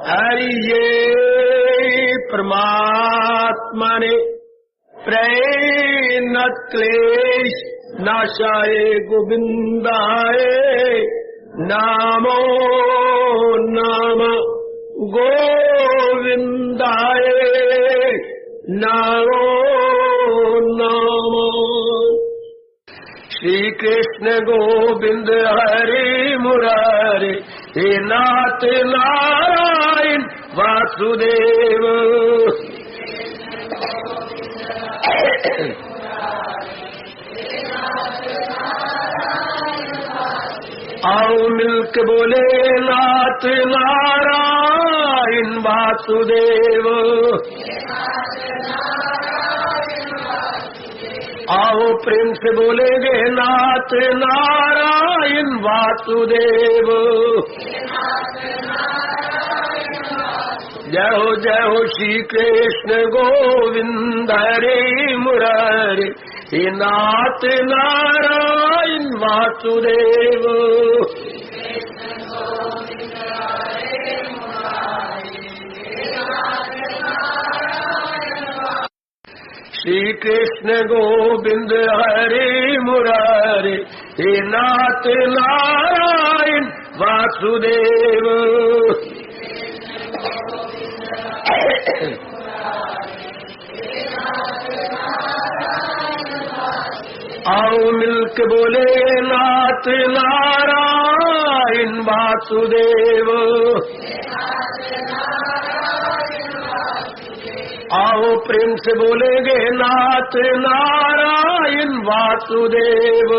हरि ये परमात्मा ने प्रय न क्लेश नाशाय गोविंदाय नामो नाम गोविंदाय नामो नाम। श्री कृष्ण गोविंद हरे मुरारे हे नाथ नारायण वासुदेव। आओ मिलके बोले नाथ नारायण वासुदेव। आओ प्रेम से बोलेंगे नाथ नारायण वासुदेव। जय हो श्री कृष्ण गोविंद हरे मुरारे हे नाथ नारायण वासुदेव। श्री कृष्ण गोविंद हरे मुरारे हे नाथ नारायण वासुदेव। आओ मिलके बोले नाथ नारायण वासुदेव। आओ प्रेम से बोलेंगे नाथ नारायण वासुदेव।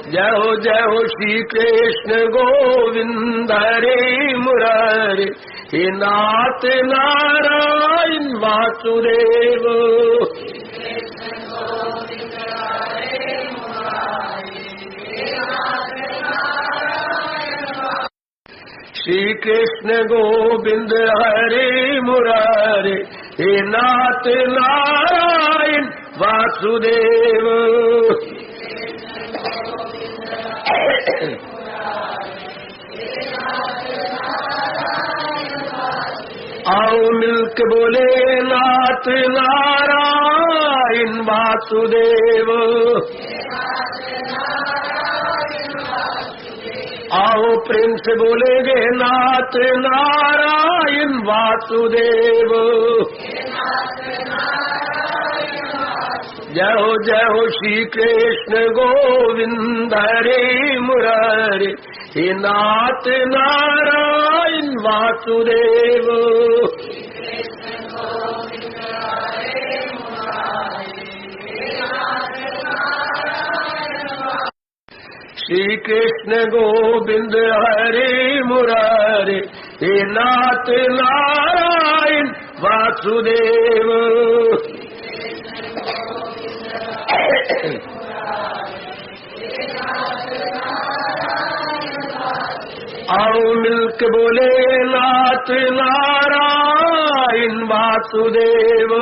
जय हो श्री कृष्ण गोविंद हरे मुरारे हे नाथ नारायण वासुदेव। श्री कृष्ण गोविंद हरे मुरारे हे नाथ नारायण वासुदेव। आओ मिलके बोले नाथ नारायण वासुदेव। आओ प्रेम से बोलेंगे नाथ नारायण वासुदेव। जय हो श्री कृष्ण गोविंद हरे मुरारे हे नाथ नारायण वासुदेव। श्री कृष्ण गोविंद हरे मुरारे हे नाथ नारायण वासुदेव। आओ मिलके बोले नाथ नारायण वासुदेव।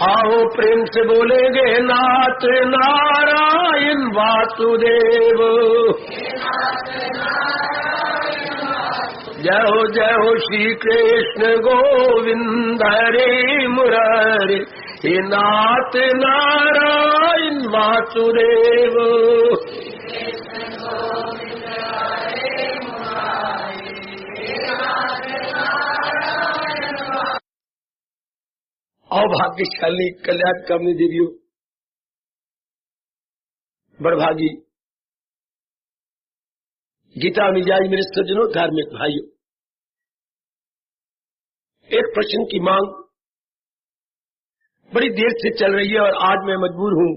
आओ प्रेम से बोलेंगे नाथ नारायण वासुदेव। जय हो श्री कृष्ण गोविंद हरे मुरारे हे नाथ नारायण वासुदेव। अभाग्यशाली कल्याणकामी देवियों, बड़भागी गीता मिजाज मेरे सज्जनों, धार्मिक भाइयों, एक प्रश्न की मांग बड़ी देर से चल रही है और आज मैं मजबूर हूं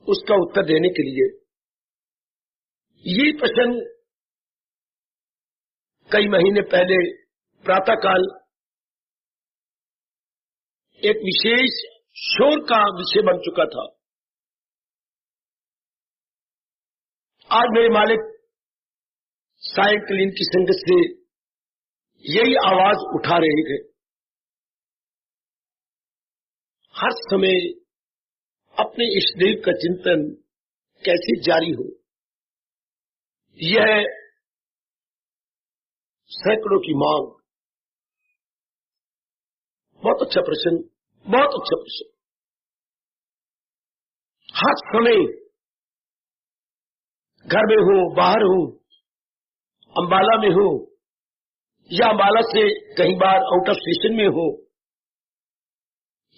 उसका उत्तर देने के लिए। ये प्रश्न कई महीने पहले प्रातःकाल एक विशेष शोर का विषय बन चुका था। आज मेरे मालिक सायंकालीन की संगत से यही आवाज उठा रहे थे। हर समय अपने इष्ट देव का चिंतन कैसे जारी हो, यह सैकड़ों की मांग। बहुत अच्छा प्रश्न, बहुत अच्छा प्रश्न। हर समय घर में हो, बाहर हो, अंबाला में हो या अंबाला से कहीं बार आउट ऑफ स्टेशन में हो,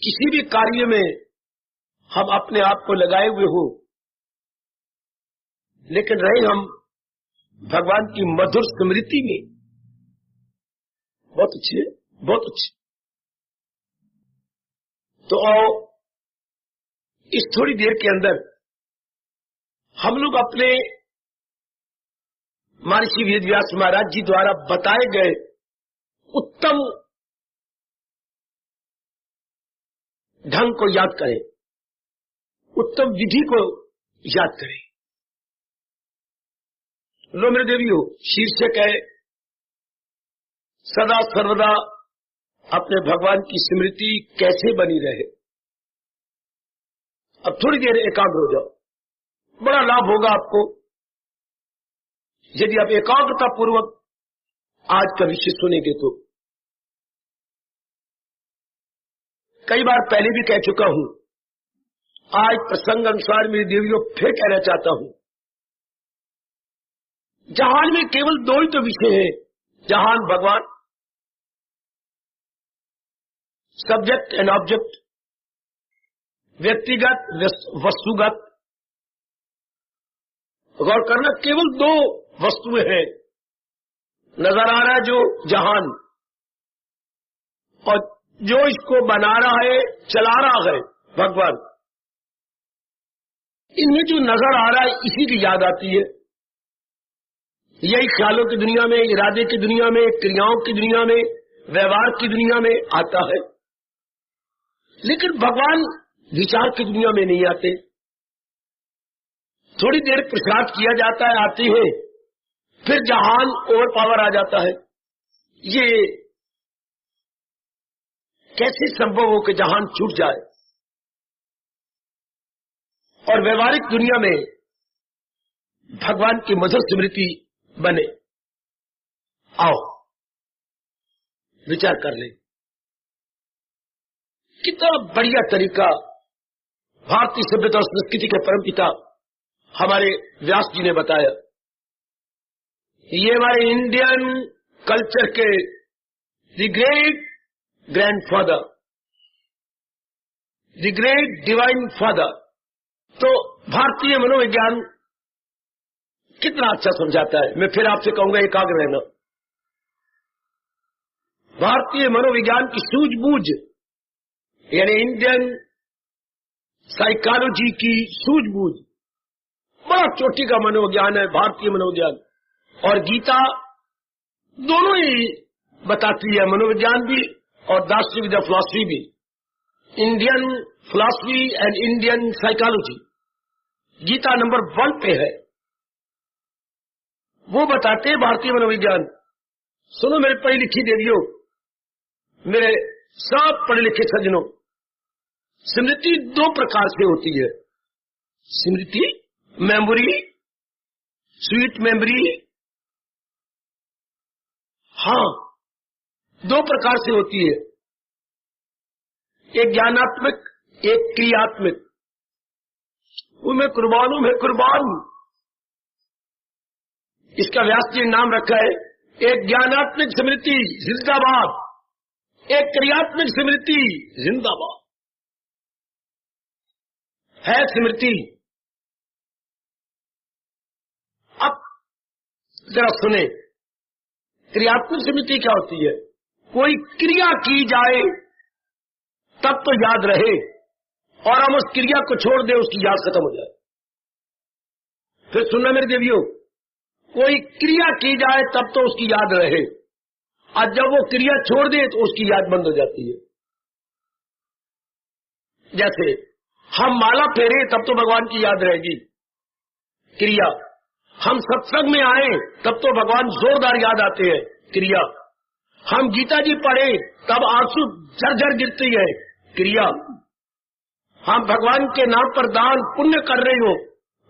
किसी भी कार्य में हम अपने आप को लगाए हुए हो, लेकिन रहे हम भगवान की मधुर स्मृति में। बहुत अच्छी है, बहुत अच्छी। तो आओ इस थोड़ी देर के अंदर हम लोग अपने महर्षि वेदव्यास महाराज जी द्वारा बताए गए उत्तम ढंग को याद करें, उत्तम विधि को याद करें। लो मेरे देवियों, शीर्षक है सदा सर्वदा अपने भगवान की स्मृति कैसे बनी रहे। अब थोड़ी देर एकाग्र हो जाओ, बड़ा लाभ होगा आपको यदि आप एकाग्रता पूर्वक आज का विषय सुनेंगे तो। कई बार पहले भी कह चुका हूं, आज प्रसंग अनुसार मेरी देवियों फिर कहना चाहता हूं, जहान में केवल दो ही तो विषय है, जहान भगवान, सब्जेक्ट एंड ऑब्जेक्ट, व्यक्तिगत वस्तुगत। गौर करना, केवल दो वस्तुएं हैं, नजर आ रहा है जो जहान, और जो इसको बना रहा है, चला रहा है, भगवान। इनमें जो नजर आ रहा है इसी की याद आती है। यही ख्यालों की दुनिया में, इरादे की दुनिया में, क्रियाओं की दुनिया में, व्यवहार की दुनिया में आता है, लेकिन भगवान विचार की दुनिया में नहीं आते। थोड़ी देर प्रसाद किया जाता है, आते हैं, फिर जहान ओवर पावर आ जाता है। ये कैसे संभव हो कि जहान छूट जाए और व्यवहारिक दुनिया में भगवान की मधुर स्मृति बने। आओ विचार कर लें, कितना बढ़िया तरीका भारतीय सभ्यता और संस्कृति के परमपिता हमारे व्यास जी ने बताया। ये हमारे इंडियन कल्चर के the great grandfather, the great divine father. तो भारतीय मनोविज्ञान कितना अच्छा समझाता है। मैं फिर आपसे कहूंगा एकाग्र रहना। भारतीय मनोविज्ञान की सूझबूझ, यानी इंडियन साइकोलॉजी की सूझबूझ, बड़ा चोटी का मनोविज्ञान है भारतीय मनोविज्ञान। और गीता दोनों ही बताती है, मनोविज्ञान भी और दार्शनिक विद्या फिलॉसफी भी। Indian philosophy and Indian psychology Gita number 1 पे है। वो बताते हैं भारतीय मनोविज्ञान। सुनो मेरे पढ़ी लिखी देवियों, मेरे सब पढ़े लिखे सज्जनों, स्मृति 2 प्रकार से होती है। स्मृति, मेमोरी, स्वीट मेमोरी। हाँ, 2 प्रकार से होती है, एक ज्ञानात्मक, एक क्रियात्मक। वो मैं कुर्बान हूं, मैं कुर्बान हूं। इसका व्यास जी ने नाम रखा है, एक ज्ञानात्मक स्मृति जिंदाबाद, एक क्रियात्मक स्मृति जिंदाबाद। है स्मृति। अब जरा सुने, क्रियात्मक स्मृति क्या होती है? कोई क्रिया की जाए तब तो याद रहे, और हम उस क्रिया को छोड़ दें, उसकी याद खत्म हो जाए। फिर सुनना मेरे देवियों, कोई क्रिया की जाए तब तो उसकी याद रहे, और जब वो क्रिया छोड़ दे तो उसकी याद बंद हो जाती है। जैसे हम माला फेरे तब तो भगवान की याद रहेगी, क्रिया। हम सत्संग में आए तब तो भगवान जोरदार याद आते हैं, क्रिया। हम गीता जी पढ़े तब आंसू झरझर गिरती है, क्रिया। हम भगवान के नाम पर दान पुण्य कर रहे हो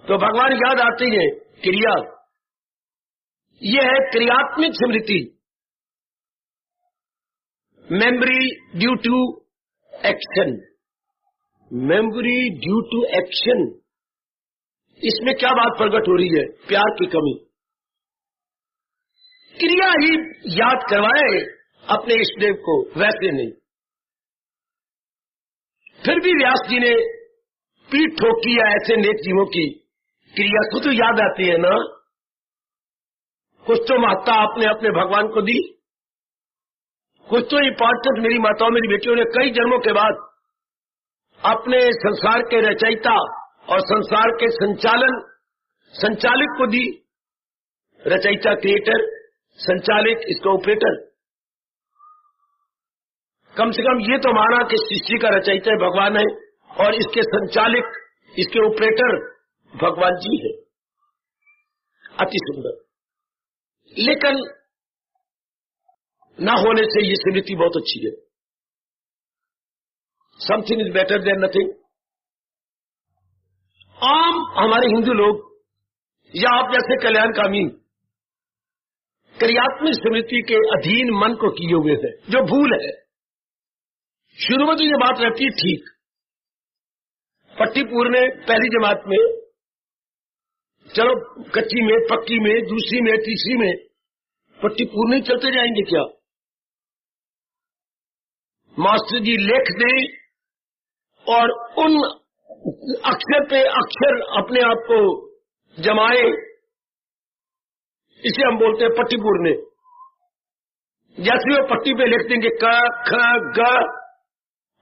तो भगवान याद आती है क्रिया। यह है क्रियात्मक स्मृति, memory due to action. Memory due to action, इसमें क्या बात प्रकट हो रही है? प्यार की कमी। क्रिया ही याद करवाए अपने इष्टदेव को, वैसे नहीं। फिर भी व्यास जी ने पीठ ठोकी है ऐसे नेक जीवों की, क्रिया को तो याद आती है ना। कुछ तो महत्ता आपने अपने भगवान को दी, कुछ तो इंपॉर्टेंस मेरी माताओं मेरी बेटियों ने कई जन्मों के बाद अपने संसार के रचयिता और संसार के संचालक को दी। रचयिता क्रिएटर, संचालक इसका ऑपरेटर। कम से कम ये तो माना कि सृष्टि का रचयिता भगवान है और इसके संचालक, इसके ऑपरेटर भगवान जी है। अति सुंदर। लेकिन ना होने से ये स्मृति बहुत अच्छी है। Something is better than nothing. आम हमारे हिंदू लोग या आप जैसे कल्याणकामी क्रियात्मक स्मृति के अधीन मन को किए हुए हैं, जो भूल है। शुरू में तो ये बात रहती है ठीक, पट्टी पूरने पहली जमात में, चलो कच्ची में, पक्की में, दूसरी में, तीसरी में पट्टी पूरने चलते जाएंगे क्या? मास्टर जी लिख दें और उन अक्षर पे अक्षर अपने आप को जमाए, इसे हम बोलते हैं पट्टी पूरने। जैसे वो पट्टी पे लिख देंगे क ख ग,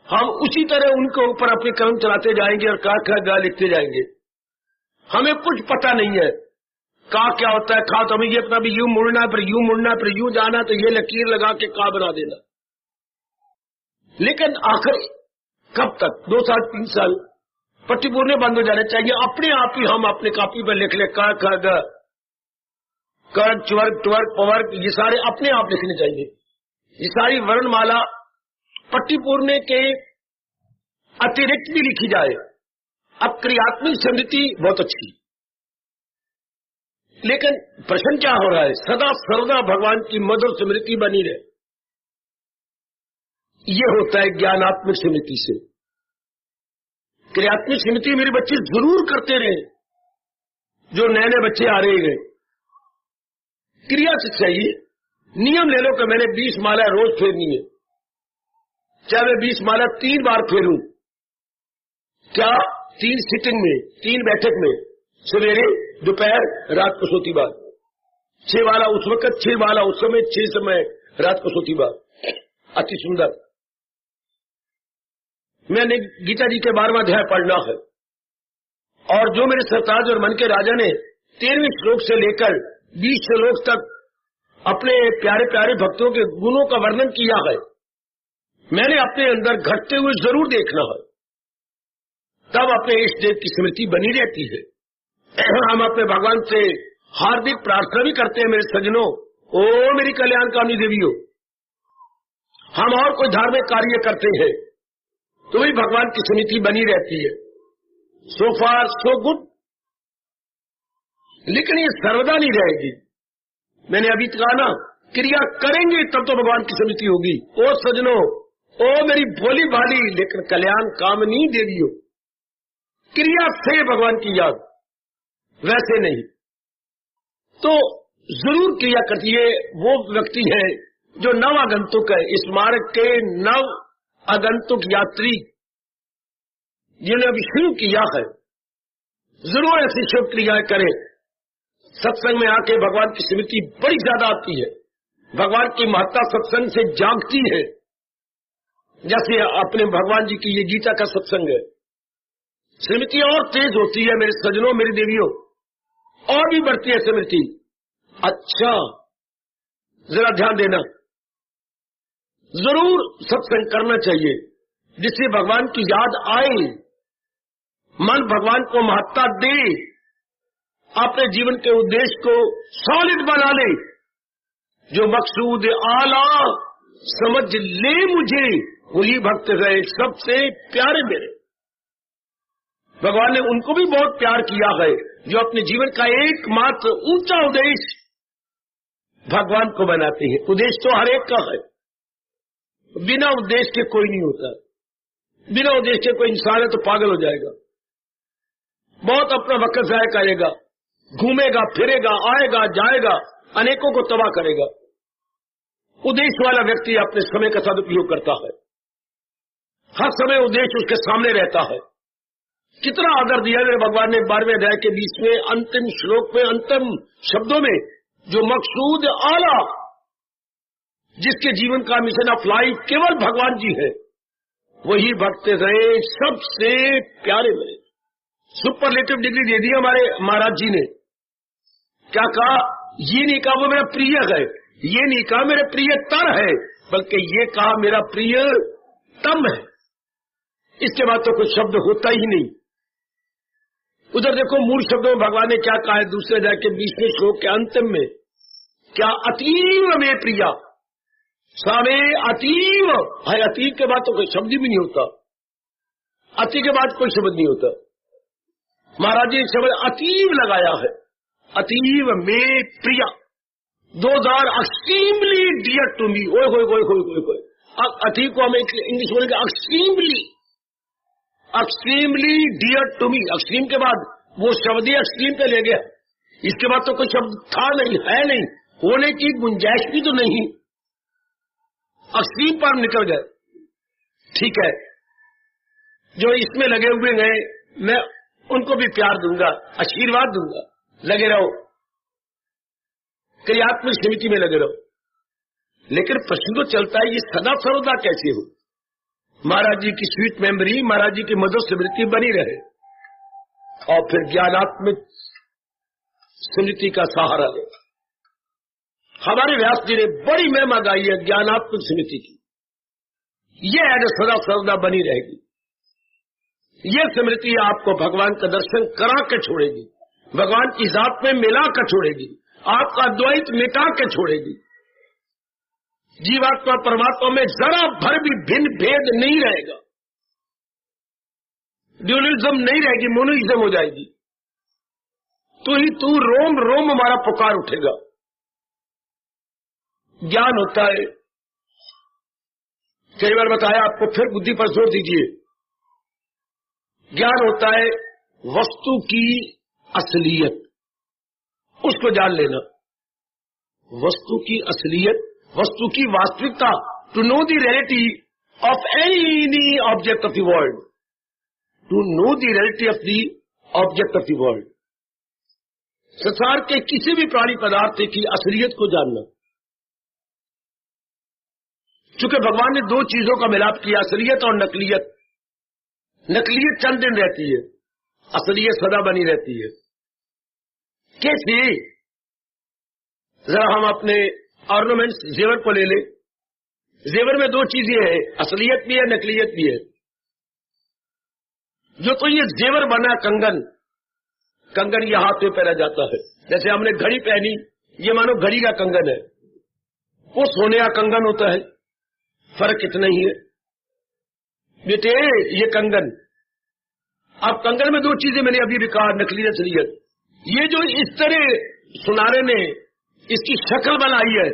हम उसी तरह उनके ऊपर अपने कलम चलाते जाएंगे और क ख ग लिखते जाएंगे। हमें कुछ पता नहीं है का क्या होता है। खा तो हमें ये पता भी यूं मुड़ना है, फिर यूं मुड़ना है, फिर यूं जाना, तो ये लकीर लगा के का बना देना। लेकिन आखिर कब तक? 2 साल 3 साल पट्टी पूरने बंद हो जाने चाहिए। अपने आप ही हम अपने कॉपी पर लिख ले क ख ग, कर्क चवर्ग ट्वर्ग पवर्ग, ये सारे अपने आप लिखने चाहिए। ये सारी वर्णमाला पट्टी पूरने के अतिरिक्त भी लिखी जाए। अब क्रियात्मक स्मृति बहुत अच्छी, लेकिन प्रश्न क्या हो रहा है? सदा सर्वदा भगवान की मधुर स्मृति बनी रहे। ये होता है ज्ञानात्मक स्मृति से। क्रियात्मक स्मृति मेरे बच्चे जरूर करते रहे, जो नए नए बच्चे आ रहे हैं। क्रिया से चाहिए। नियम ले लो कि मैंने 20 माला रोज फेरनी है, चाहे मैं 20 माला 3 बार फेरूं। क्या? 3 सिटिंग में, 3 बैठक में, सवेरे दोपहर रात को सोती बार। 6 वाला उस वक्त, 6 वाला उस समय, 6 समय रात को सोती बार। अति सुंदर। मैंने गीता जी के 12वां अध्याय पढ़ना है, और जो मेरे सरताज और मन के राजा ने 13वें श्लोक से लेकर 20 श्लोक तक अपने प्यारे प्यारे भक्तों के गुणों का वर्णन किया है, मैंने अपने अंदर घटते हुए जरूर देखना है। तब अपने इष्ट देव की स्मृति बनी रहती है। हम अपने भगवान से हार्दिक प्रार्थना भी करते हैं, मेरे सज्जनों, ओ मेरी कल्याणकामी देवियों। हम और कोई धार्मिक कार्य करते हैं तो भी भगवान की स्मृति बनी रहती है। सो फार सो गुड। लेकिन ये सर्वदा नहीं रहेगी। मैंने अभी कहा ना, क्रिया करेंगे तब तो भगवान की स्मृति होगी। ओ सज्जनों, ओ मेरी भोली भाली लेकिन कल्याण कामनी देवियों, क्रिया से भगवान की याद, वैसे नहीं। तो जरूर क्रिया करती है वो व्यक्ति है जो नव आगंतुक है, इस मार्ग के नव आगंतुक यात्री जिन्हें अभी शुरू किया है। जरूर ऐसी शुभ क्रियाएं करें। सत्संग में आके भगवान की स्मृति बड़ी ज्यादा आती है। भगवान की महत्ता सत्संग से जागती है। जैसे अपने भगवान जी की ये गीता का सत्संग है, स्मृति और तेज होती है मेरे सज्जनों, मेरी देवियों, और भी बढ़ती है स्मृति। अच्छा, जरा ध्यान देना, जरूर सत्संग करना चाहिए जिससे भगवान की याद आए, मन भगवान को महत्ता दे, अपने जीवन के उद्देश्य को सॉलिड बना ले। जो मकसूद आला समझ ले मुझे, वही भक्त गए सबसे प्यारे मेरे। भगवान ने उनको भी बहुत प्यार किया है जो अपने जीवन का एकमात्र ऊंचा उद्देश्य भगवान को बनाते हैं। उद्देश्य तो हर एक का है, बिना उद्देश्य के कोई नहीं होता। बिना उद्देश्य के कोई इंसान है तो पागल हो जाएगा, बहुत अपना वक्त जाया करेगा, घूमेगा फिरेगा, आएगा जाएगा, अनेकों को तबाह करेगा। उद्देश्य वाला व्यक्ति अपने समय का सदुपयोग करता है, हर समय उद्देश्य उसके सामने रहता है। कितना आदर दिया मेरे भगवान ने 12वें अध्याय के 20वें अंतिम श्लोक में, अंतिम शब्दों में, जो मकसूद आला, जिसके जीवन का मिशन ऑफ लाइफ केवल भगवान जी है, वही भक्त रहे सबसे प्यारे मेरे। सुपरलेटिव डिग्री दे दी हमारे महाराज जी ने। क्या कहा? ये नहीं कहा वो मेरा प्रिय है, ये नहीं कहा मेरे प्रियतर है, बल्कि ये कहा मेरा प्रियतम है। इसके बाद तो कोई शब्द होता ही नहीं। उधर देखो मूल शब्दों में भगवान ने क्या कहा है दूसरे अध्याय के 20वें श्लोक के अंतिम में, क्या अतीव में प्रिया सामे अतीव है। अतीव के बाद तो कोई शब्द भी नहीं होता, अति के बाद कोई शब्द नहीं होता। महाराज जी शब्द अतीव लगाया है, अतीव में प्रिया, those are extremely dear to me. ओए होए होए होए होए, अति को हम इंग्लिश बोलेंगे extremely, extremely dear to me. Extreme के बाद वो शब्द ही एक्सट्रीम पे ले गया, इसके बाद तो कोई शब्द था नहीं, है नहीं, होने की गुंजाइश भी तो नहीं, एक्सट्रीम पर निकल गए। ठीक है, जो इसमें लगे हुए हैं मैं उनको भी प्यार दूंगा, आशीर्वाद दूंगा, लगे रहो, क्रियात्मक समिति में लगे रहो। लेकिन प्रश्न तो चलता है ये सदा सर्वदा कैसे हो? महाराज जी की स्वीट मेमोरी, महाराज जी की मधुर स्मृति बनी रहे और फिर ज्ञानात्मक स्मृति का सहारा ले। हमारे व्यास जी ने बड़ी महिमा गाई है ज्ञानात्मक स्मृति की, ये है जो सदा सर्वदा बनी रहेगी। ये स्मृति आपको भगवान का दर्शन करा के छोड़ेगी, भगवान की जात में मिला कर छोड़ेगी, आपका द्वैत मिटा के छोड़ेगी। जीवात्मा परमात्मा में जरा भर भी भिन्न भेद नहीं रहेगा, ड्यूलिज्म नहीं रहेगी, मोनोइज्म हो जाएगी। तू ही तू, रोम रोम हमारा पुकार उठेगा। ज्ञान होता है, कई बार बताया आपको, फिर बुद्धि पर जोर दीजिए। ज्ञान होता है वस्तु की असलियत, उसको जान लेना। वस्तु की असलियत, वस्तु की वास्तविकता, to know the reality of any object of the world, to know the reality of the object of the world. संसार के किसी भी प्राणी पदार्थ की असलियत को जानना। चूंकि भगवान ने दो चीजों का मिलाप किया, असलियत और नकलियत। नकलियत चंद दिन रहती है, असलियत सदा बनी रहती है। कैसे? जरा हम अपने ऑर्नामेंट्स, जेवर को ले ले। जेवर में दो चीजें हैं, असलियत भी है, नकलियत भी है। जो तो ये जेवर बना कंगन, कंगन ये हाथ में पहना जाता है। जैसे हमने घड़ी पहनी, ये मानो घड़ी का कंगन है, वो सोने का कंगन होता है। फर्क इतना ही है बेटे, ये कंगन। अब कंगन में दो चीजें मैंने अभी भी कहा, नकलियत असलियत। ये जो इस तरह सुनारे ने इसकी शक्ल बनाई है,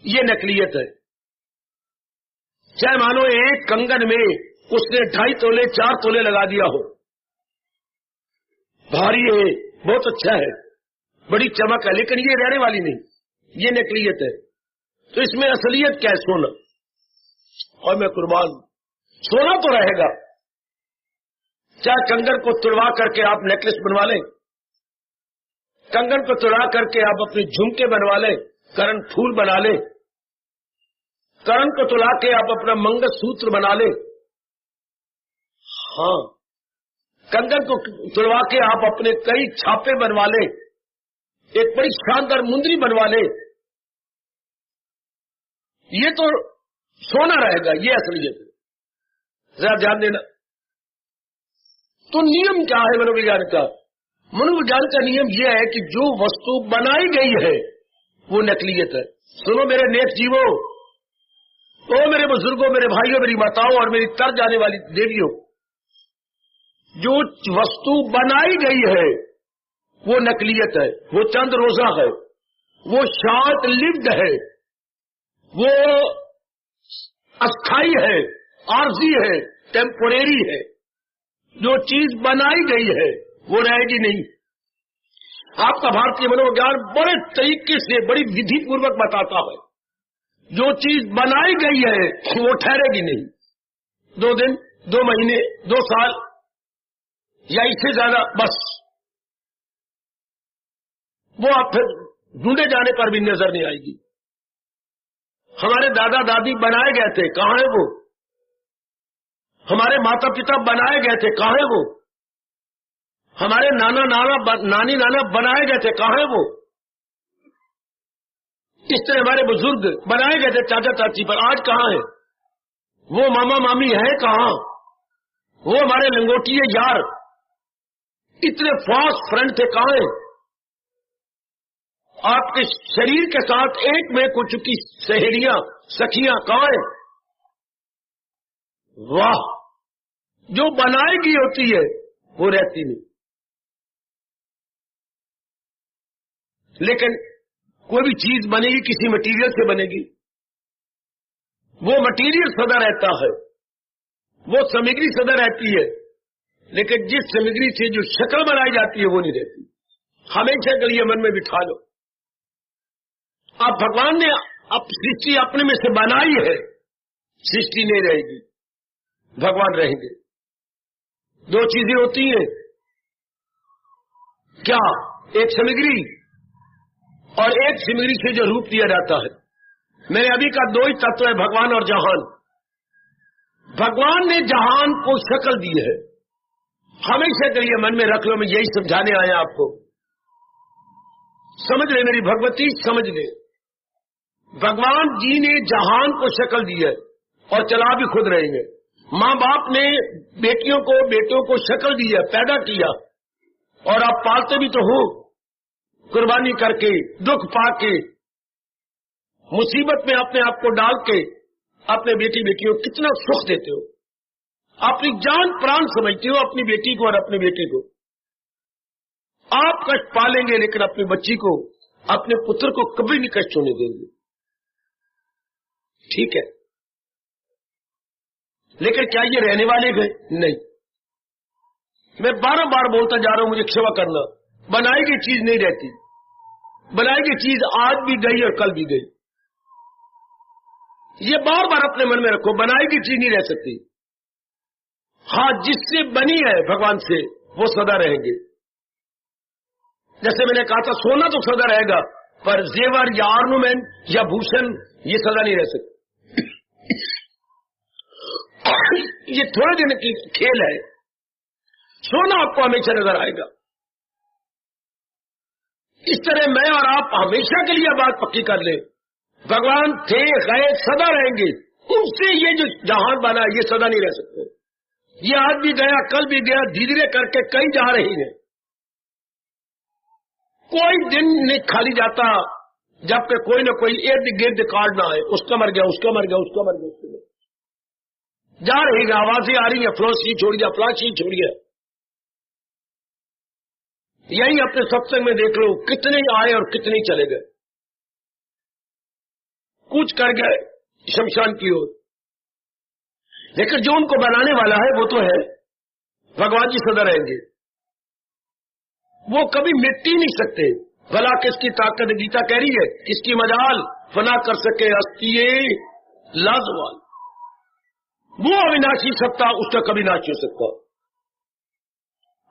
ये नकलियत है। चाहे मानो एक कंगन में उसने 2.5 तोले 4 तोले लगा दिया हो, भारी है, बहुत अच्छा है, बड़ी चमक है, लेकिन ये रहने वाली नहीं, ये नकलियत है। तो इसमें असलियत क्या है? सोना। और मैं कुर्बान, सोना तो रहेगा। चाहे कंगन को तुड़वा करके आप नेकलेस बनवा लें, कंगन को तुड़ा करके आप अपने झुमके बनवा लें, करण फूल बना लें, करण को तुला के आप अपना मंगलसूत्र बना लें। हाँ, कंगन को तुड़वा के आप अपने कई छापे बनवा लें, एक बड़ी शानदार मुंदरी बनवा लें, ये तो सोना रहेगा, ये असलियत है। जरा ध्यान देना। तो नियम क्या है मनोविज्ञान का? मनोविज्ञान का नियम यह है कि जो वस्तु बनाई गई है वो नकलियत है। सुनो मेरे नेक जीवों, ओ मेरे बुजुर्गों, मेरे भाइयों, मेरी माताओं और मेरी तर जाने वाली देवियों, जो वस्तु बनाई गई है वो नकलियत है, वो चंद रोजा है, वो शॉर्ट लिव्ड है, वो अस्थाई है, आर्जी है, टेम्पोरेरी है। जो चीज बनाई गई है वो रहेगी नहीं। आपका भारतीय मनोविज्ञान बड़े तरीके से बड़ी विधि पूर्वक बताता है, जो चीज बनाई गई है वो ठहरेगी नहीं। 2 दिन, 2 महीने, 2 साल या इससे ज्यादा, बस वो आप फिर ढूंढे जाने पर भी नजर नहीं आएगी। हमारे दादा दादी बनाए गए थे, कहां है वो? हमारे माता पिता बनाए गए थे, कहां है वो? हमारे नाना नानी नाना बनाए गए थे, कहां है वो? इस तरह हमारे बुजुर्ग बनाए गए थे चाचा चाची पर, आज कहां है वो? मामा मामी है कहां? वो हमारे लंगोटिए यार इतने फास्ट फ्रेंड थे, कहां है? आपके शरीर के साथ एक में हो चुकी सहेलियां सखियां कहां है? वाह, जो बनाएगी होती है वो रहती नहीं। लेकिन कोई भी चीज बनेगी किसी मटेरियल से बनेगी, वो मटेरियल सदा रहता है, वो सामग्री सदा रहती है, लेकिन जिस सामग्री से जो शक्ल बनाई जाती है वो नहीं रहती। हमेशा के लिए मन में बिठा लो, अब भगवान ने अब सृष्टि अपने में से बनाई है, सृष्टि नहीं रहेगी, भगवान रहेंगे। 2 चीजें होती हैं क्या? एक सामग्री और एक सामग्री से जो रूप दिया जाता है। मेरे अभी का 2 ही तत्व है, भगवान और जहान। भगवान ने जहान को शक्ल दी है, हमेशा के लिए मन में रख लो, मैं यही समझाने आया आपको। समझ ले मेरी भगवती, समझ ले, भगवान जी ने जहान को शक्ल दी है और चला भी खुद रहेंगे। माँ बाप ने बेटियों को बेटों को शक्ल दी है, पैदा किया, और आप पालते भी तो हो, कुर्बानी करके, दुख पाके, मुसीबत में अपने आप को डाल के अपने बेटी बेटियों को कितना सुख देते हो, अपनी जान प्राण समझते हो अपनी बेटी को और अपने बेटे को। आप कष्ट पालेंगे लेकिन अपनी बच्ची को, अपने पुत्र को कभी नहीं कष्ट होने देंगे, ठीक है? लेकिन क्या ये रहने वाले गए? नहीं। मैं बार बोलता जा रहा हूं, मुझे क्षमा करना, बनाई गई चीज नहीं रहती। बनाई गई चीज आज भी गई और कल भी गई। ये बार अपने मन में रखो, बनाई गई चीज नहीं रह सकती। हाँ, जिससे बनी है भगवान से वो सदा रहेंगे। जैसे मैंने कहा था, सोना तो सदा रहेगा, पर जेवर या ऑर्नामेंट या भूषण ये सदा नहीं रह सकते। ये थोड़े दिन की खेल है, सोना आपको हमेशा नजर आएगा। इस तरह मैं और आप हमेशा के लिए बात पक्की कर ले, भगवान थे गए सदा रहेंगे, उनसे ये जो जहान बना ये सदा नहीं रह सकते। ये आज भी गया, कल भी गया, धीरे धीरे करके कहीं जा रही है। कोई दिन नहीं खाली जाता जबकि कोई न कोई इर्द गिर्द कार्ड ना आए, उसका मर गया, उसका मर गया, उसका मर गया, उसका मर गया। जा रही है, आवाजें आ रही है, फ्लोसी छोड़ गया, फ्लासी छोड़ गया। यही अपने सत्संग में देख लो, कितने आए और कितने चले गए, कुछ कर गए शमशान की ओर। लेकिन जो उनको बनाने वाला है वो तो है, भगवान जी सदा रहेंगे, वो कभी मिट ही नहीं सकते। भला किसकी ताकत, गीता कह रही है, किसकी मजाल फना कर सके हस्तिये लाजवाल। वो अविनाशी सत्ता, उसका कभी नाश हो सकता।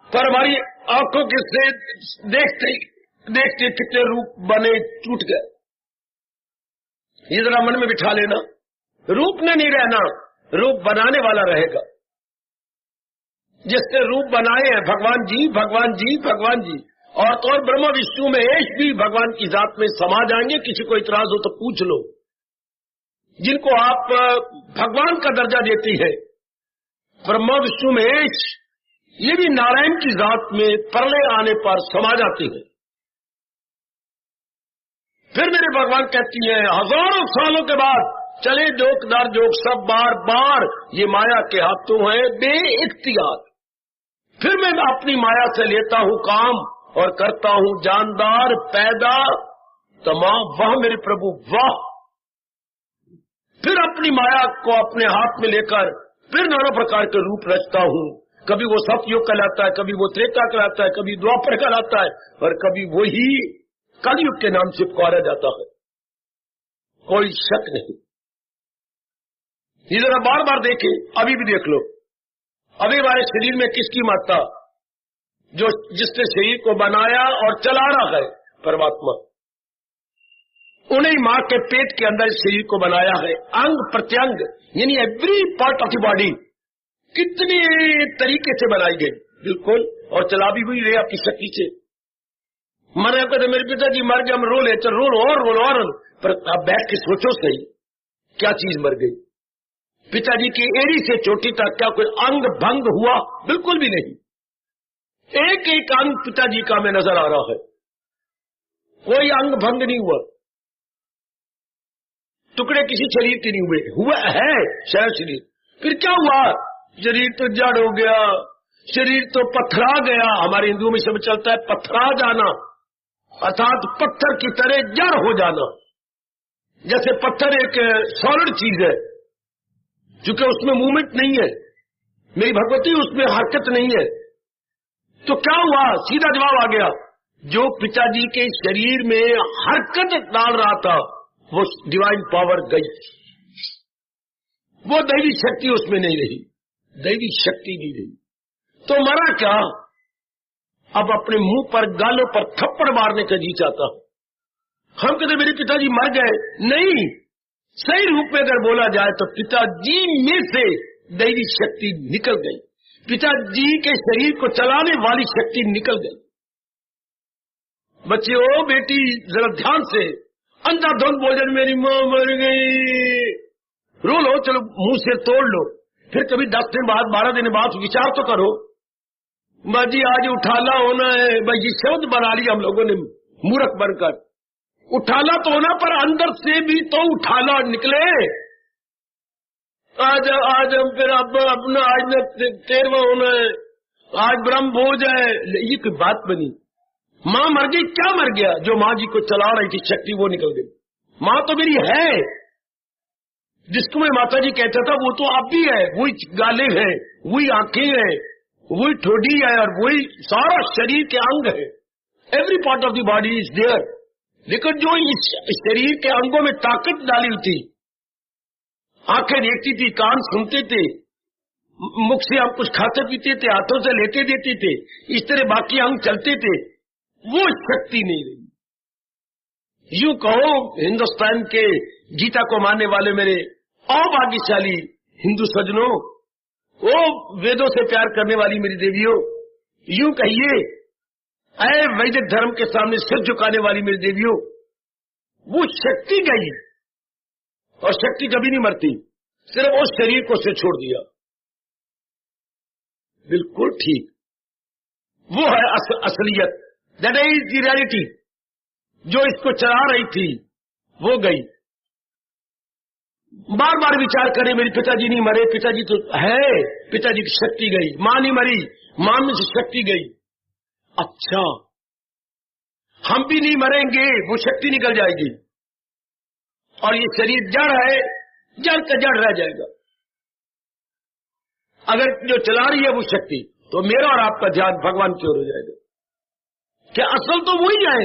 पर हमारी आंखों के से देखते देखते कितने रूप बने, टूट गए। ये जरा मन में बिठा लेना, रूप ने नहीं रहना, रूप बनाने वाला रहेगा। जिसने रूप बनाए हैं भगवान जी, भगवान जी, भगवान जी, और तो और ब्रह्मा विष्णु महेश भी भगवान की जात में समा जाएंगे। किसी को इतराज हो तो पूछ लो। जिनको आप भगवान का दर्जा देती है, ब्रह्मा विष्णु महेश, ये भी नारायण की जात में प्रलय आने पर समा जाती है। फिर मेरे भगवान कहती हैं, हजारों सालों के बाद चले जोक दर जोक सब बार बार ये माया के हाथों है बे इख्तियार। फिर मैं अपनी माया से लेता हूं काम और करता हूं जानदार पैदा तमाम। वाह मेरे प्रभु वाह। फिर अपनी माया को अपने हाथ में लेकर फिर नाना प्रकार के रूप रचता हूं। कभी वो सतयुग कहलाता है, कभी वो त्रेता कहलाता है, कभी द्वापर कहलाता है, और कभी वही कलयुग के नाम से पुकारा जाता है। कोई शक नहीं। ये जरा बार बार देखें, अभी भी देख लो, अभी हमारे शरीर में किसकी मात्रा, जो जिसने शरीर को बनाया और चला रहा है परमात्मा, उन्हें मां के पेट के अंदर शरीर को बनाया है। अंग प्रत्यंग यानी every part of the body कितने तरीके से बनाई गई, बिल्कुल, और चला भी हुई रहे आपकी शक्ति से। मरे को तो मेरे पिताजी मर गए, हम रो ले, चल रो और पर आप बैठ के सोचो सही, क्या चीज मर गई? पिताजी की एड़ी से चोटी तक क्या कोई अंग भंग हुआ? बिल्कुल भी नहीं। एक एक अंग पिताजी का में नजर आ रहा है, कोई अंग भंग नहीं हुआ। टुकड़े किसी शरीर के नहीं हुए, हुआ है शायद शरीर। फिर क्या हुआ? शरीर तो जड़ हो गया, शरीर तो पथरा गया। हमारे हिंदुओं में सब चलता है पथरा जाना, अर्थात पत्थर की तरह जड़ हो जाना। जैसे पत्थर एक सॉलिड चीज है, चूंकि उसमें मूवमेंट नहीं है, मेरी भगवती उसमें हरकत नहीं है, तो क्या हुआ? सीधा जवाब आ गया, जो पिताजी के शरीर में हरकत डाल रहा था वो डिवाइन पावर गई, वो दैवी शक्ति उसमें नहीं रही, दैवी शक्ति नहीं रही। तो मरा क्या? अब अपने मुंह पर गालों पर थप्पड़ मारने का जी चाहता। हम कहते मेरे पिताजी मर गए, नहीं, सही रूप में अगर बोला जाए तो पिताजी में से दैवी शक्ति निकल गई, पिताजी के शरीर को चलाने वाली शक्ति निकल गई। बच्चे ओ बेटी जरा ध्यान से, अंधाधुंध भोजन मेरी मां मर गई, रो लो, चलो मुंह से तोड़ लो, फिर कभी 10 दिन बाद 12 दिन बाद विचार तो करो, बाजी आज उठाला होना है। भाई ये शब्द बना लिया हम लोगों ने मूर्ख बनकर, उठाला तो होना, पर अंदर से भी तो उठाला निकले। आज हम फिर अब अपना आज 13वां होना है, आज ब्रह्म भोज है, ये कोई बात बनी? मां मर गई, क्या मर गया? जो मां जी को चला रही थी शक्ति वो निकल गई। मां तो मेरी है, जिसको मैं माता जी कहता था वो तो आप भी है, वही गाले हैं, वही आंखें हैं, वही ठोडी है, और वही सारा शरीर के अंग है। Every part of the body is there. लेकिन जो इस शरीर के अंगों में ताकत डाली हुई थी, आंखें देखती थी, कान सुनते थे, मुख से हम कुछ खाते पीते थे, हाथों से लेते देते थे, इस तरह बाकी अंग चलते थे, वो शक्ति नहीं रही। यूं कहो हिंदुस्तान के गीता को मानने वाले मेरे अभाग्यशाली हिंदू सज्जनों, वो वेदों से प्यार करने वाली मेरी देवियों, यूं कहिए ऐ वैदिक धर्म के सामने सिर झुकाने वाली मेरी देवियों, वो शक्ति गई, और शक्ति कभी नहीं मरती, सिर्फ उस शरीर को से छोड़ दिया। बिल्कुल ठीक, वो है असलियत, दैट इज द रियलिटी। जो इसको चला रही थी वो गई। बार बार विचार करें, मेरे पिताजी नहीं मरे, पिताजी तो है, पिताजी की शक्ति गई, मां नहीं मरी, मां में से शक्ति गई। अच्छा, हम भी नहीं मरेंगे, वो शक्ति निकल जाएगी, और ये शरीर जड़ है, जड़ का जड़ रह जाएगा। अगर जो चला रही है वो शक्ति, तो मेरा और आपका ध्यान भगवान की ओर हो जाएगा। क्या असल तो वही है,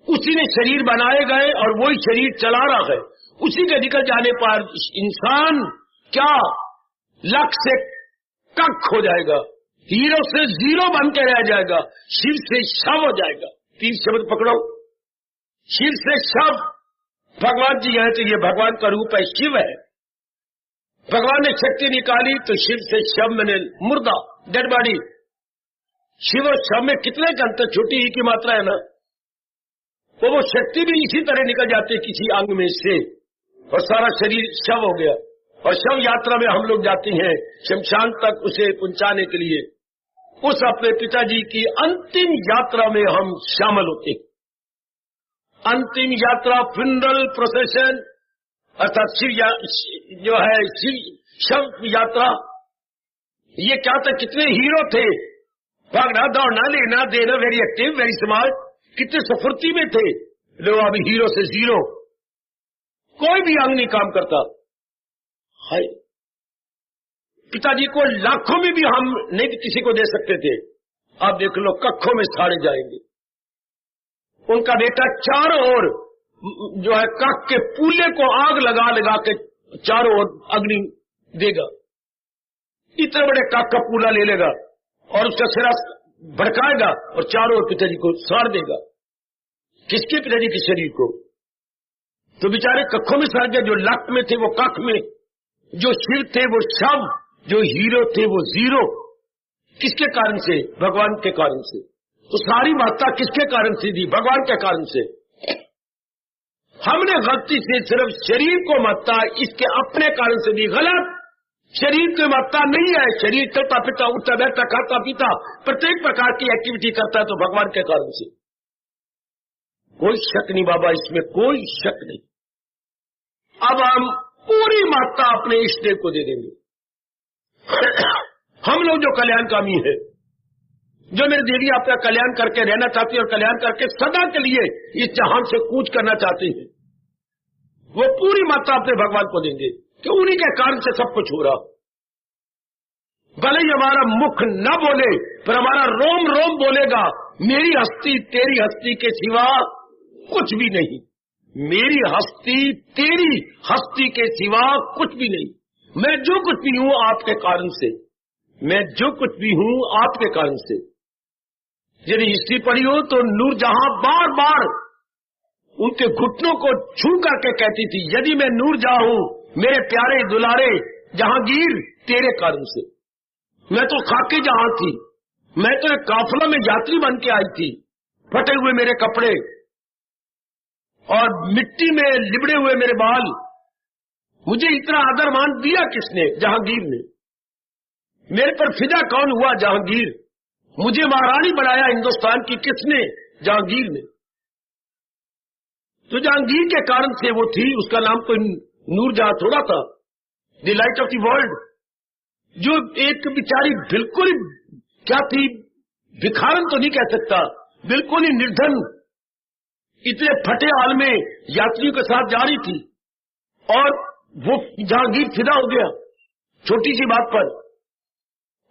उसी ने शरीर बनाए गए और वही शरीर चला रहा है। उसी के निकल जाने पर इंसान क्या लक्ष्य से कख हो जाएगा, हीरो से जीरो बन के रह जाएगा, शिव से शव हो जाएगा। 3 शब्द पकड़ो, शिव से शव। भगवान जी हैं तो ये भगवान का रूप है, शिव है। भगवान ने शक्ति निकाली तो शिव से शव, मैंने मुर्दा, डेड बॉडी। शिव और शव में कितने का अंतर, छोटी ही की मात्रा है ना। तो वो शक्ति भी इसी तरह निकल जाती है किसी अंग में से, और सारा शरीर शव हो गया। और शव यात्रा में हम लोग जाते हैं शमशान तक उसे पहुंचाने के लिए। उस अपने पिताजी की अंतिम यात्रा में हम शामिल होते हैं। अंतिम यात्रा, फ्यूनरल प्रोसेशन, अर्थात शिव जो है शिव शव यात्रा, ये क्या था, कितने हीरो थे, भागना दौड़ना लेना देना, वेरी एक्टिव वेरी स्मार्ट, कितने सफुर्ती में थे। लो अभी हीरो से जीरो, कोई भी अंग नहीं काम करता। हाय, पिताजी को लाखों में भी हम नहीं किसी को दे सकते थे, अब देख लो कखों में साड़े जाएंगे। उनका बेटा चारों ओर जो है कख के पूले को आग लगा लगा के चारों ओर अग्नि देगा, इतने बड़े कख का पूला ले लेगा और उसका सिरा भड़काएगा और चारों ओर पिताजी को साड़ देगा। किसके पिताजी के शरीर को? तो बेचारे कखों में साड़ गए, जो लक में थे वो कख में, जो शिव थे वो शव, जो हीरो थे वो जीरो। किसके कारण से? भगवान के कारण से। तो सारी मात्रा किसके कारण से दी? भगवान के कारण से। हमने गलती से सिर्फ शरीर को मात्रा इसके अपने कारण से दी। गलत, शरीर की मात्रा नहीं है। शरीर चलता फिरता उठता बैठता खाता पीता प्रत्येक प्रकार की एक्टिविटी करता है तो भगवान के कारण से। कोई शक नहीं बाबा, इसमें कोई शक नहीं। अब हम पूरी मात्रा अपने इष्ट देव को दे देंगे। हम लोग जो कल्याणकामी है, जो मेरी देवी आपका कल्याण करके रहना चाहती है और कल्याण करके सदा के लिए इस जहान से कूच करना चाहती है, वो पूरी मात्रा अपने भगवान को देंगे कि उन्हीं के कारण से सब कुछ हो रहा। भले ही हमारा मुख न बोले पर हमारा रोम रोम बोलेगा, मेरी हस्ती तेरी हस्ती के सिवा कुछ भी नहीं, मेरी हस्ती तेरी हस्ती के सिवा कुछ भी नहीं। मैं जो कुछ भी हूं आपके कारण से, मैं जो कुछ भी हूं आपके कारण से। यदि हिस्ट्री पढ़ी हो तो नूरजहां बार बार उनके घुटनों को छू करके कहती थी, यदि मैं नूरजहां हूं मेरे प्यारे दुलारे जहांगीर तेरे कारण से। मैं तो खाके जहां थी, मैं तो एक काफिला में यात्री बन के आई थी, फटे हुए मेरे कपड़े और मिट्टी में लिबड़े हुए मेरे बाल। मुझे इतना आदर मान दिया किसने? जहांगीर ने। मेरे पर फिदा कौन हुआ? जहांगीर। मुझे महारानी बनाया हिंदुस्तान की किसने? जहांगीर ने। तो जहांगीर के कारण से वो थी, उसका नाम कोई नूरजहां थोड़ा था। The light of the world, जो एक बिचारी बिल्कुल क्या थी, भिखारन तो नहीं कह सकता, बिल्कुल ही निर्धन, इतने फटे हाल में यात्रियों के साथ जा रही थी और वो जहांगीर फिदा हो गया छोटी सी बात पर,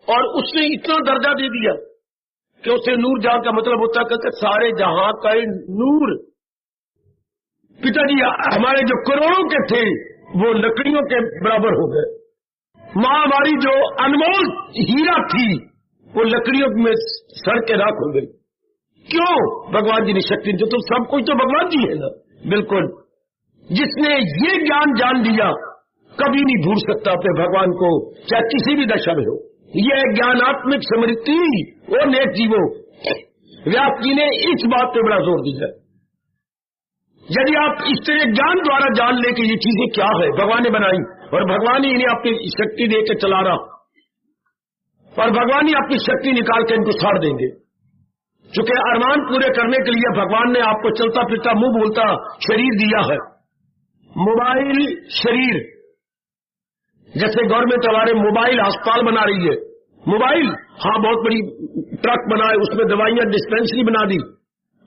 और उसने इतना दर्जा दे दिया कि उसे नूरजहां का मतलब होता है कि सारे जहां का नूर। पिताजी हमारे जो करोड़ों के थे वो लकड़ियों के बराबर हो गए। मां हमारी जो अनमोल हीरा थी वो लकड़ियों में सड़ के राख हो गई। क्यों? भगवान जी ने शक्ति, जो तो सब कुछ तो भगवान जी है ना। बिल्कुल, जिसने ये ज्ञान जान लिया कभी नहीं भूल सकता अपने भगवान को, चाहे किसी भी दशा में हो। यह ज्ञानात्मक समृद्धि और नेक जीवो, व्यास जी ने इस बात पे बड़ा जोर दिया। यदि आप इस तरह ज्ञान द्वारा जान ले कि ये चीजें क्या है, भगवान ने बनाई और भगवान ही इन्हें अपनी शक्ति दे के चला रहा, और भगवान ही अपनी शक्ति निकाल के इनको साड़ देंगे। चूंकि अरमान पूरे करने के लिए भगवान ने आपको चलता फिरता मुंह बोलता शरीर दिया है। मोबाइल शरीर, जैसे गवर्नमेंट हमारे मोबाइल अस्पताल बना रही है। मोबाइल, हाँ, बहुत बड़ी ट्रक बनाए, उसमें दवाइयां डिस्पेंसरी बना दी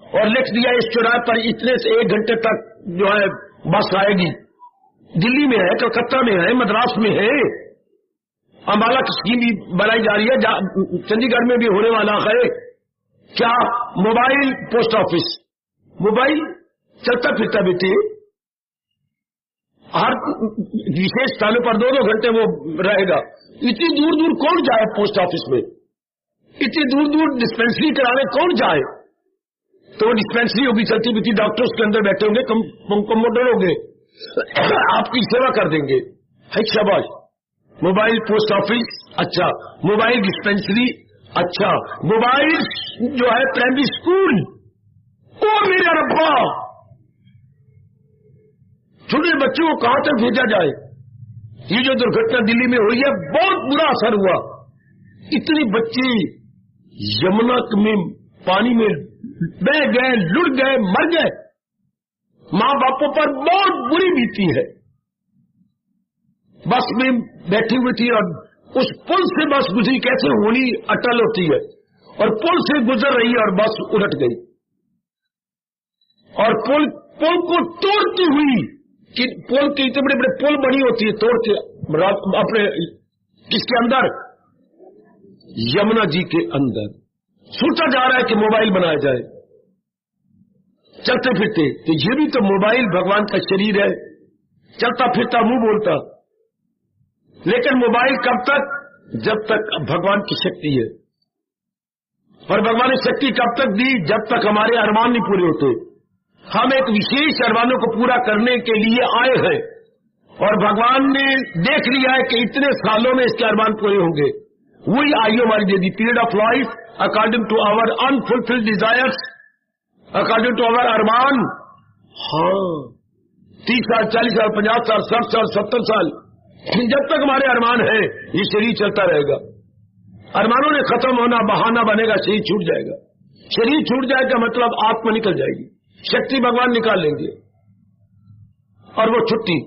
और लिख दिया इस चौराहे पर इतने से 1 घंटे तक जो है बस आएगी। दिल्ली में है, कलकत्ता में है, मद्रास में है, अम्बाला की स्कीम भी बनाई जा रही है, चंडीगढ़ में भी होने वाला है। क्या? मोबाइल पोस्ट ऑफिस, मोबाइल चलता फिरता बेटे, हर विशेष स्थानों पर 2-2 घंटे वो रहेगा। इतनी दूर दूर कौन जाए पोस्ट ऑफिस में? इतनी दूर दूर डिस्पेंसरी कराने कौन जाए? तो वो डिस्पेंसरी होगी चलती फिरती, डॉक्टर उसके अंदर बैठे होंगे, कंपाउंडर होंगे, आपकी सेवा कर देंगे। है शाबाश। मोबाइल पोस्ट ऑफिस, अच्छा। मोबाइल डिस्पेंसरी, अच्छा। मोबाइल जो है प्राइमरी स्कूल, ओ मेरा रब्बा, छोटे बच्चों को कहां तक भेजा जाए? ये जो दुर्घटना दिल्ली में हुई है, बहुत बुरा असर हुआ। इतने बच्चे यमुना में पानी में बह गए, लुढ़ गए, मर गए। मां बापों पर बहुत बुरी बीती है। बस में बैठी हुई थी और उस पुल से बस गुजरी, कैसे होनी अटल होती है, और पुल से गुजर रही है और बस उलट गई, और पुल को तोड़ती हुई, कि पुल के इतने बड़े बड़े पुल बनी होती है, तोड़ते अपने किसके अंदर, यमुना जी के अंदर। सोचा जा रहा है कि मोबाइल बनाया जाए चलते फिरते, तो ये भी तो मोबाइल भगवान का शरीर है, चलता फिरता मुंह बोलता। लेकिन मोबाइल कब तक, जब तक भगवान की शक्ति है। और भगवान ने शक्ति कब तक दी, जब तक हमारे अरमान नहीं पूरे होते। हम एक विशेष अरमानों को पूरा करने के लिए आए हैं, और भगवान ने देख लिया है कि इतने सालों में इसके अरमान पूरे होंगे। वही आयु हमारी दे दी, period of life according to our unfulfilled desires, according to our अरमान। हाँ, 30 साल, 40 साल, 50 साल, 60 साल, 70 साल, जब तक हमारे अरमान है ये शरीर चलता रहेगा। अरमानों ने खत्म होना बहाना बनेगा, शरीर छूट जाएगा। शरीर छूट जाएगा मतलब आत्मा निकल जाएगी, शक्ति भगवान निकाल लेंगे और वो छुट्टी।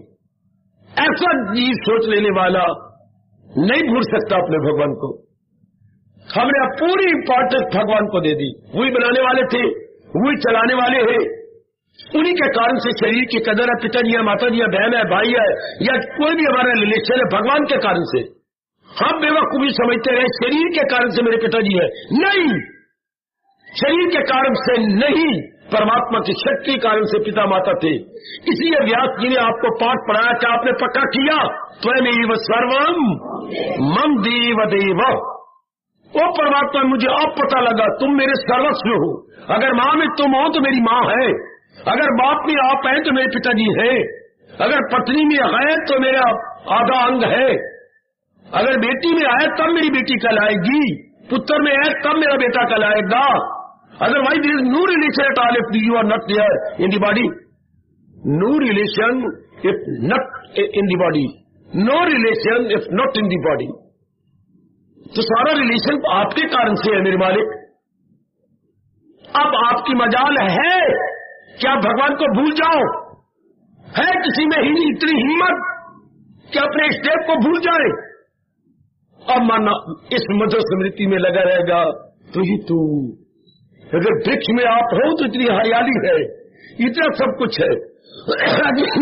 ऐसा जीव सोच लेने वाला नहीं भूल सकता अपने भगवान को। हमने अब पूरी इंपॉर्टेंस भगवान को दे दी। वही बनाने वाले थे, वही चलाने वाले हैं, उन्हीं के कारण से शरीर की कदर है। पिताजी है, माताजी है, बहन है, भाई है, या कोई भी हमारा रिलेशन है, भगवान के कारण से। हम बेवकूफी समझते रहे शरीर के कारण से मेरे पिताजी है, नहीं, शरीर के कारण से नहीं, परमात्मा की शक्ति के कारण से पिता माता थे। इसलिए व्यास जी ने आपको पाठ पढ़ाया कि आपने पक्का किया, त्वमेव सर्वम मम देव देव। ओ परमात्मा, मुझे अब पता लगा तुम मेरे सर्वस्व हो। अगर माँ में तुम हो तो मेरी माँ है, अगर बाप में आप हैं तो मेरे पिताजी है, अगर पत्नी में है तो मेरा आधा अंग है, अगर बेटी में है तब मेरी बेटी कहलाएगी, पुत्र में है तब मेरा बेटा कहलाएगा। Otherwise there is no relation at all if you are not there in the body. No relation if not in the body. No relation if not in the body. तो सारा रिलेशन आपके कारण से है मेरे मालिक। अब आपकी मजाल है कि आप भगवान को भूल जाओ। है किसी में ही इतनी हिम्मत कि अपने स्टेप को भूल जाए? अब माना इस मधुर स्मृति में लगा रहेगा तो ही तू। अगर वृक्ष में आप हो तो इतनी हरियाली है, इतना सब कुछ है,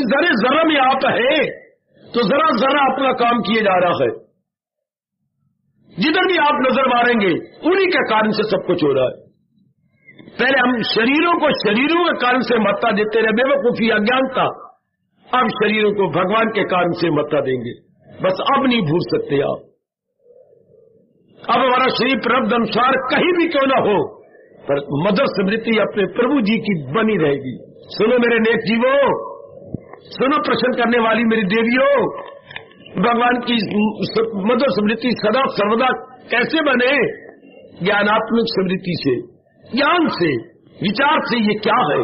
जरे जरा में आप है तो जरा जरा अपना काम किए जा रहा है। जिधर भी आप नजर मारेंगे उन्हीं के कारण से सब कुछ हो रहा है। पहले हम शरीरों को शरीरों के कारण से महत्ता देते रहे, बेवकूफी, अज्ञानता। अब शरीरों को भगवान के कारण से महत्ता देंगे। बस अब नहीं भूल सकते आप। अब हमारा शरीर प्रारब्ध अनुसार कहीं भी क्यों ना हो, पर मधुर स्मृति अपने प्रभु जी की बनी रहेगी। सुनो मेरे नेक जीवो, सुनो प्रश्न करने वाली मेरी देवियों, भगवान की मधुर स्मृति सदा सर्वदा कैसे बने? ज्ञानात्मक स्मृति से, ज्ञान से, विचार से। ये क्या है,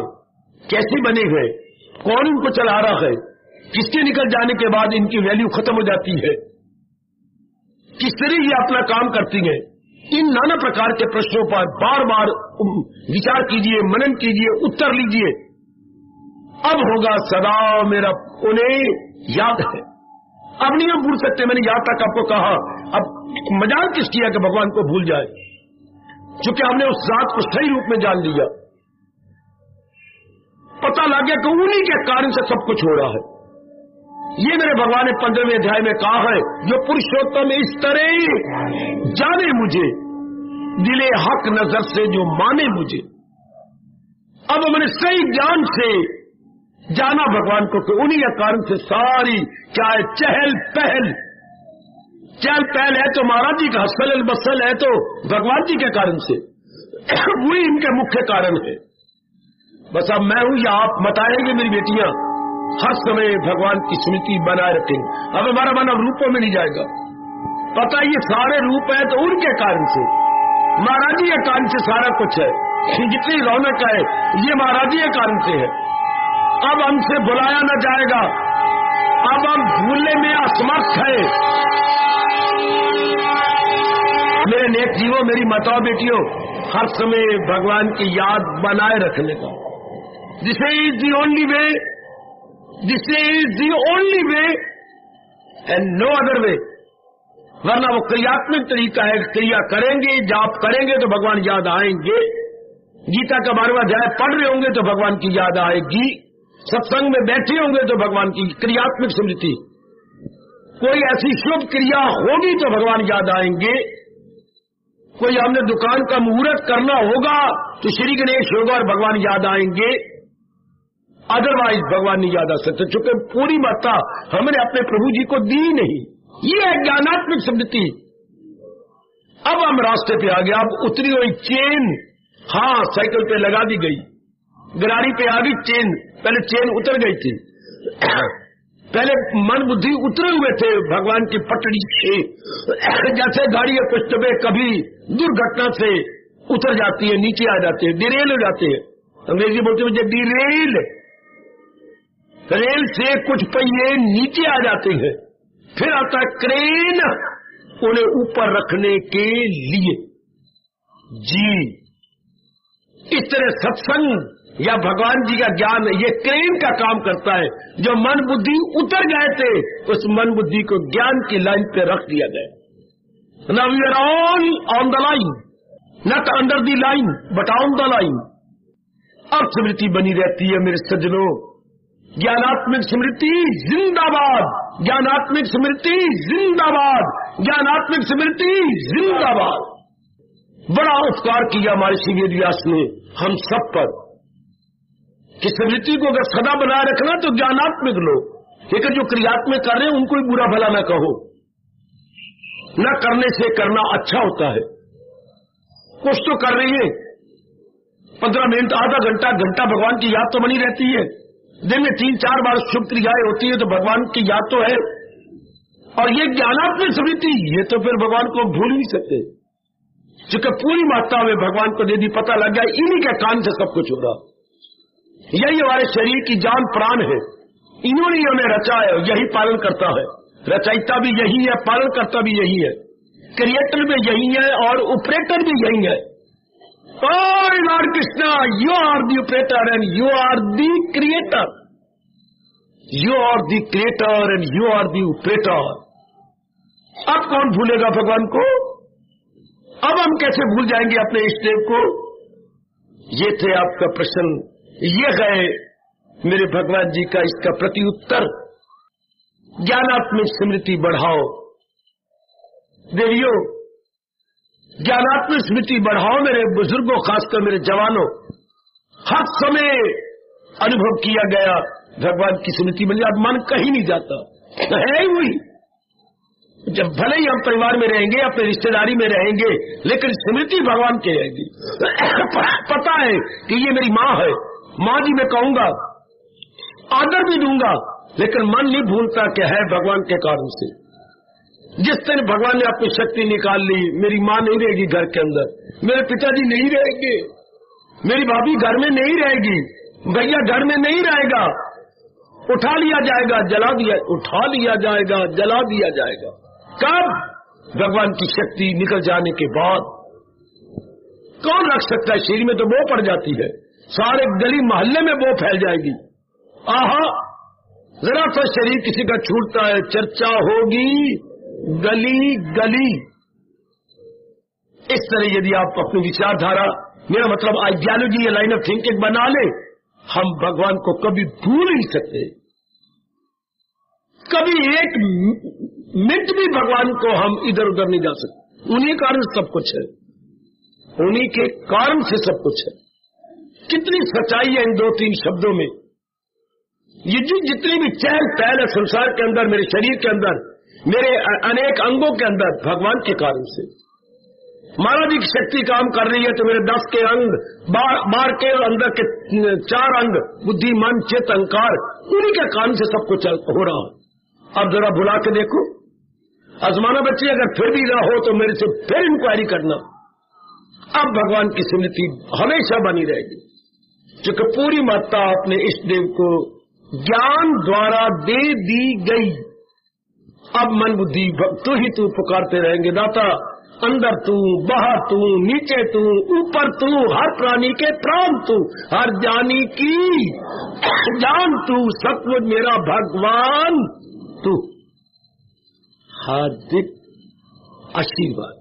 कैसे बने हैं, कौन इनको चला रहा है, किसके निकल जाने के बाद इनकी वैल्यू खत्म हो जाती है, किस तरह ये अपना काम करती हैं। इन नाना प्रकार के प्रश्नों पर बार बार विचार कीजिए, मनन कीजिए, उत्तर लीजिए। अब होगा सदा मेरा उन्हें याद है। अब नहीं हम भूल सकते। मैंने यहां तक आपको कहा, अब मजाक किस किया कि भगवान को भूल जाए, क्योंकि हमने उस जात को सही रूप में जान लिया। पता लग गया कि उन्हीं के कारण से सब कुछ हो रहा है। ये मेरे भगवान ने 15वें अध्याय में कहा है, जो पुरुषोत्तम इस तरह जाने मुझे, दिले हक नजर से जो माने मुझे। अब मैंने सही ज्ञान से जाना भगवान को, कि उन्हीं के कारण से सारी क्या है चहल पहल। चहल पहल है तो महाराज जी का, हसल बसल है तो भगवान जी के कारण से। वही इनके मुख्य कारण है। बस अब मैं हूं या आप बताएंगे मेरी बेटियां, हर समय भगवान की स्मृति बनाए रखेंगे। अब हमारा मन अब रूपों में नहीं जाएगा। पता ये सारे रूप है तो उनके कारण से, महाराज जी के कारण से सारा कुछ है। जितनी रौनक है ये महाराज जी के कारण से है। अब हमसे बुलाया न जाएगा, अब हम भूलने में असमर्थ है। मेरे नेक जीवों, मेरी माताओं बेटियों, हर समय भगवान की याद बनाए रखने का। This is the only way, this is the only way and no other way. वरना वो क्रियात्मक तरीका है, क्रिया करेंगे, जाप करेंगे तो भगवान याद आएंगे, गीता का 12वां अध्याय पढ़ रहे होंगे तो भगवान की याद आएगी, सत्संग में बैठे होंगे तो भगवान की क्रियात्मक स्मृति, कोई ऐसी शुभ क्रिया होगी तो भगवान याद आएंगे, कोई हमने दुकान का मुहूर्त करना होगा तो श्री गणेश होगा और भगवान याद आएंगे, अदरवाइज भगवान नहीं याद आ सकते, चूंकि पूरी मात्रा हमने अपने प्रभु जी को दी नहीं। ये है ज्ञानात्मक स्मृति। अब हम रास्ते पे आ गए, अब उतरी हुई चेन, हाँ साइकिल पे लगा दी गई, गरारी पे आ गई चेन, पहले चेन उतर गई थी, पहले मन बुद्धि उतरे हुए थे भगवान की पटड़ी से, जैसे गाड़ी या कुछ दबे कभी दुर्घटना से उतर जाती है, नीचे आ जाते हैं, डिरेल हो जाते हैं, अंग्रेजी बोलते हुए डिरेल, रेल से कुछ पहिए नीचे आ जाते हैं, फिर आता है क्रेन उन्हें ऊपर रखने के लिए। जी इस तरह सत्संग या भगवान जी का ज्ञान ये क्रेन का काम करता है, जो मन बुद्धि उतर गए थे उस मन बुद्धि को ज्ञान की लाइन पे रख दिया गया। Now we are all on the line, not under the line but on the line. अब स्मृति बनी रहती है मेरे सज्जनों, ज्ञानात्मक स्मृति जिंदाबाद, ज्ञानात्मक स्मृति जिंदाबाद, ज्ञानात्मक स्मृति जिंदाबाद। बड़ा उपकार किया हमारे श्री वेद व्यास ने हम सब पर कि स्मृति को अगर सदा बनाए रखना तो ज्ञानात्मक लो, लेकिन जो क्रियात्मक कर रहे हैं उनको ही बुरा भला न कहो, न करने से करना अच्छा होता है। कुछ तो कर रही है, 15 मिनट आधा घंटा घंटा भगवान की याद तो बनी रहती है, दिन में 3-4 बार शुभ क्रियाएं होती है तो भगवान की याद तो है। और ये ज्ञानात्मक स्मृति ये तो फिर भगवान को भूल नहीं सकते, क्योंकि पूरी मात्रा में भगवान को यदि पता लग गया इन्हीं के कान से सब कुछ हो रहा, यही हमारे शरीर की जान प्राण है, इन्होंने हमें रचा है, यही पालन करता है, रचयिता भी यही है, पालन करता भी यही है, क्रिएटर भी यही है और ऑपरेटर भी यही है। Oh Lord Krishna, you are the operator and you are the creator. You are the creator and you are the operator. अब कौन भूलेगा भगवान को? अब हम कैसे भूल जाएंगे अपने इष्ट देव को? ये थे आपका प्रश्न, ये है मेरे भगवान जी का इसका प्रत्युत्तर। ज्ञानात्मक स्मृति बढ़ाओ देवियों, ज्ञानात्मक स्मृति बढ़ाओ मेरे बुजुर्गों, खासकर मेरे जवानों। हर समय अनुभव किया गया भगवान की स्मृति में अब मन कहीं नहीं जाता है ही वही। जब भले ही हम परिवार में रहेंगे, अपने रिश्तेदारी में रहेंगे, लेकिन स्मृति भगवान की रहेगी। पता है कि ये मेरी माँ है, माँ जी मैं कहूंगा, आदर भी दूंगा, लेकिन मन नहीं भूलता कि है भगवान के कारण से। जिस दिन भगवान ने अपनी शक्ति निकाल ली, मेरी माँ नहीं रहेगी घर के अंदर, मेरे पिताजी नहीं रहेंगे, मेरी भाभी घर में नहीं रहेगी, भैया घर में नहीं रहेगा, उठा लिया जाएगा, जला दिया, उठा लिया जाएगा, जला दिया जाएगा। कब? भगवान की शक्ति निकल जाने के बाद। कौन रख सकता है? शरीर में तो वो पड़ जाती है, सारे गली मोहल्ले में वो फैल जाएगी। आहा, जरा सा शरीर किसी का छूटता है, चर्चा होगी गली गली। इस तरह यदि आप अपनी विचारधारा, मेरा मतलब आइडियोलॉजी या लाइन ऑफ थिंकिंग बना ले, हम भगवान को कभी भूल नहीं सकते। कभी एक मिनट भी भगवान को हम इधर उधर नहीं जा सकते। उन्हीं कारण सब कुछ है, उन्हीं के कारण से सब कुछ है। कितनी सच्चाई है इन 2-3 शब्दों में। ये जो जितनी भी चहल पहल है संसार के अंदर, मेरे शरीर के अंदर, मेरे अनेक अंगों के अंदर, भगवान के कारण से। महाराज की शक्ति काम कर रही है तो मेरे 10 के अंग, बाहर के अंदर के 4 अंग, बुद्धि मन चित्त अहंकार, उन्हीं के कारण से सब कुछ हो रहा है। अब जरा बुला के देखो, आजमाना बच्चे, अगर फिर भी ना हो तो मेरे से फिर इंक्वायरी करना। अब भगवान की स्मृति हमेशा बनी रहेगी, क्योंकि पूरी मात्रा अपने इष्ट देव को ज्ञान द्वारा दे दी गई। अब मन बुद्धि तू ही तू पुकारते रहेंगे, दाता अंदर तू, बाहर तू, नीचे तू, ऊपर तू, हर प्राणी के प्राण तू, हर जानी की जान तू, सचमुच मेरा भगवान तू। हार्दिक आशीर्वाद।